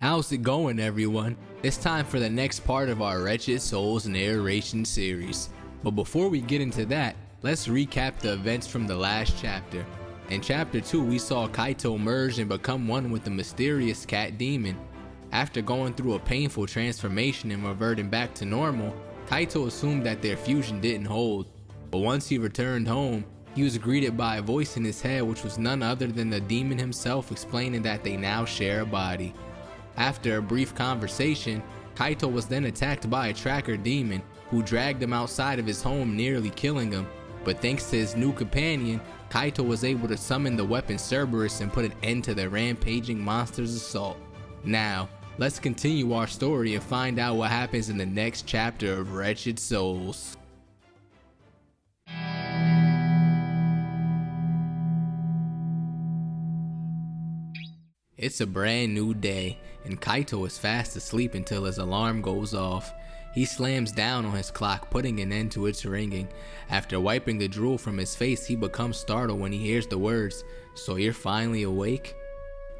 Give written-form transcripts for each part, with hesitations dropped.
How's it going, everyone? It's time for the next part of our Wretched Souls narration series. But before we get into that, let's recap the events from the last chapter. In chapter 2, we saw Kaito merge and become one with the mysterious cat demon. After going through a painful transformation and reverting back to normal, Kaito assumed that their fusion didn't hold. But once he returned home, he was greeted by a voice in his head which was none other than the demon himself, explaining that they now share a body. After a brief conversation, Kaito was then attacked by a tracker demon who dragged him outside of his home, nearly killing him. But thanks to his new companion, Kaito was able to summon the weapon Cerberus and put an end to the rampaging monster's assault. Now, let's continue our story and find out what happens in the next chapter of Wretched Souls. It's a brand new day, and Kaito is fast asleep until his alarm goes off. He slams down on his clock, putting an end to its ringing. After wiping the drool from his face, he becomes startled when he hears the words, "So you're finally awake?"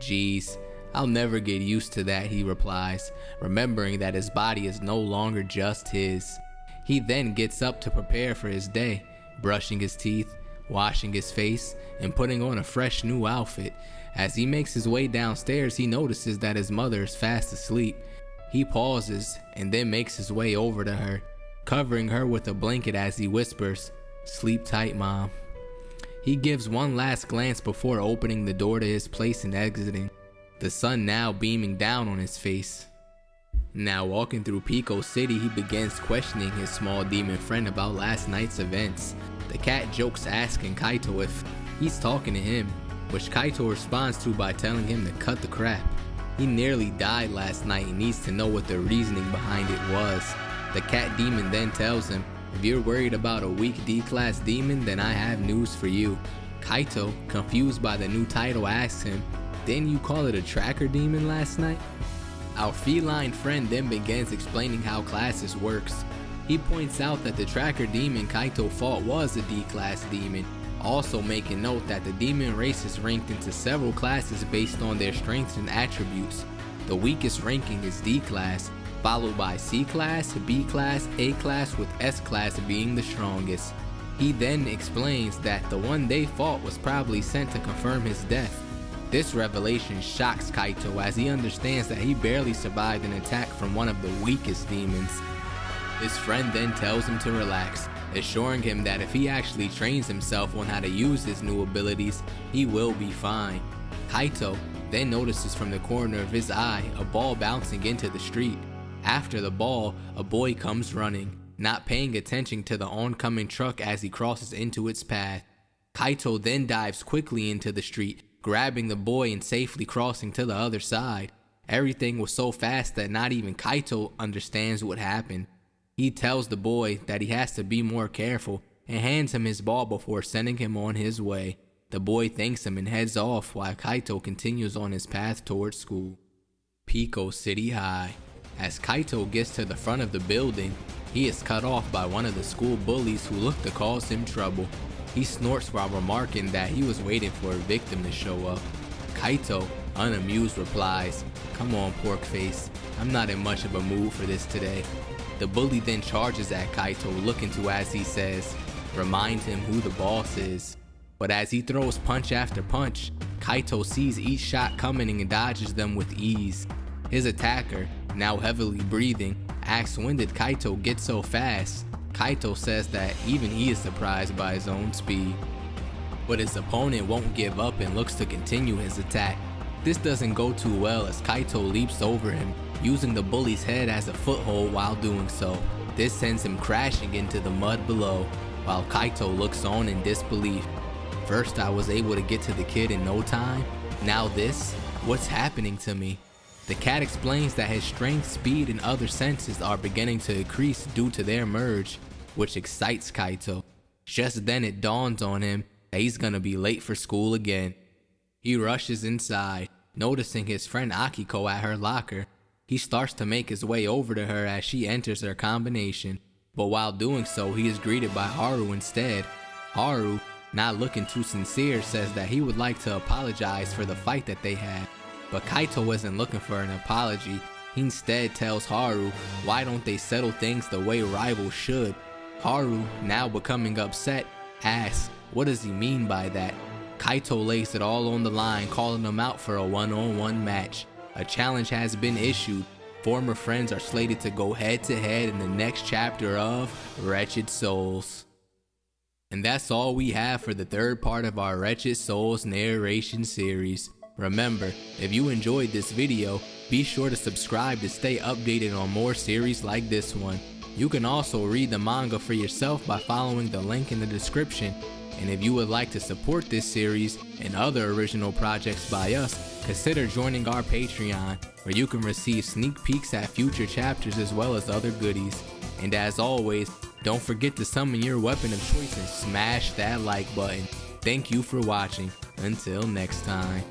"Geez, I'll never get used to that," he replies, remembering that his body is no longer just his. He then gets up to prepare for his day, brushing his teeth, washing his face, and putting on a fresh new outfit. As he makes his way downstairs, he notices that his mother is fast asleep. He pauses and then makes his way over to her, covering her with a blanket as he whispers, "Sleep tight, Mom." He gives one last glance before opening the door to his place and exiting, the sun now beaming down on his face. Now walking through Pico City, he begins questioning his small demon friend about last night's events. The cat jokes, asking Kaito if he's talking to him, which Kaito responds to by telling him to cut the crap. He nearly died last night and needs to know what the reasoning behind it was. The cat demon then tells him, "If you're worried about a weak D-class demon, then I have news for you." Kaito, confused by the new title, asks him, "Didn't you call it a tracker demon last night?" Our feline friend then begins explaining how classes works. He points out that the tracker demon Kaito fought was a D-class demon, also making note that the demon race is ranked into several classes based on their strengths and attributes. The weakest ranking is D class, followed by C class, B class, A class, with S class being the strongest. He then explains that the one they fought was probably sent to confirm his death. This revelation shocks Kaito as he understands that he barely survived an attack from one of the weakest demons. His friend then tells him to relax, assuring him that if he actually trains himself on how to use his new abilities, he will be fine. Kaito then notices from the corner of his eye a ball bouncing into the street. After the ball, a boy comes running, not paying attention to the oncoming truck as he crosses into its path. Kaito then dives quickly into the street, grabbing the boy and safely crossing to the other side. Everything was so fast that not even Kaito understands what happened. He tells the boy that he has to be more careful and hands him his ball before sending him on his way. The boy thanks him and heads off while Kaito continues on his path towards school. Pico City High. As Kaito gets to the front of the building, he is cut off by one of the school bullies who look to cause him trouble. He snorts while remarking that he was waiting for a victim to show up. Kaito, unamused, replies, "Come on, pork face, I'm not in much of a mood for this today." The bully then charges at Kaito, looking to, as he says, remind him who the boss is. But as he throws punch after punch, Kaito sees each shot coming and dodges them with ease. His attacker, now heavily breathing, asks when did Kaito get so fast. Kaito says that even he is surprised by his own speed. But his opponent won't give up and looks to continue his attack. This doesn't go too well as Kaito leaps over him, using the bully's head as a foothold while doing so. This sends him crashing into the mud below, while Kaito looks on in disbelief. First I was able to get to the kid in no time, now this? What's happening to me? The cat explains that his strength, speed, and other senses are beginning to increase due to their merge, which excites Kaito. Just then it dawns on him that he's gonna be late for school again. He rushes inside, noticing his friend Akiko at her locker. He starts to make his way over to her as she enters her combination, but while doing so he is greeted by Haru instead. Haru, not looking too sincere, says that he would like to apologize for the fight that they had. But Kaito isn't looking for an apology. He instead tells Haru why don't they settle things the way rivals should. Haru, now becoming upset, asks what does he mean by that. Kaito lays it all on the line, calling them out for a one-on-one match. A challenge has been issued. Former friends are slated to go head-to-head in the next chapter of Wretched Souls. And that's all we have for the third part of our Wretched Souls narration series. Remember, if you enjoyed this video, be sure to subscribe to stay updated on more series like this one. You can also read the manga for yourself by following the link in the description. And if you would like to support this series and other original projects by us, consider joining our Patreon, where you can receive sneak peeks at future chapters as well as other goodies. And as always, don't forget to summon your weapon of choice and smash that like button. Thank you for watching. Until next time.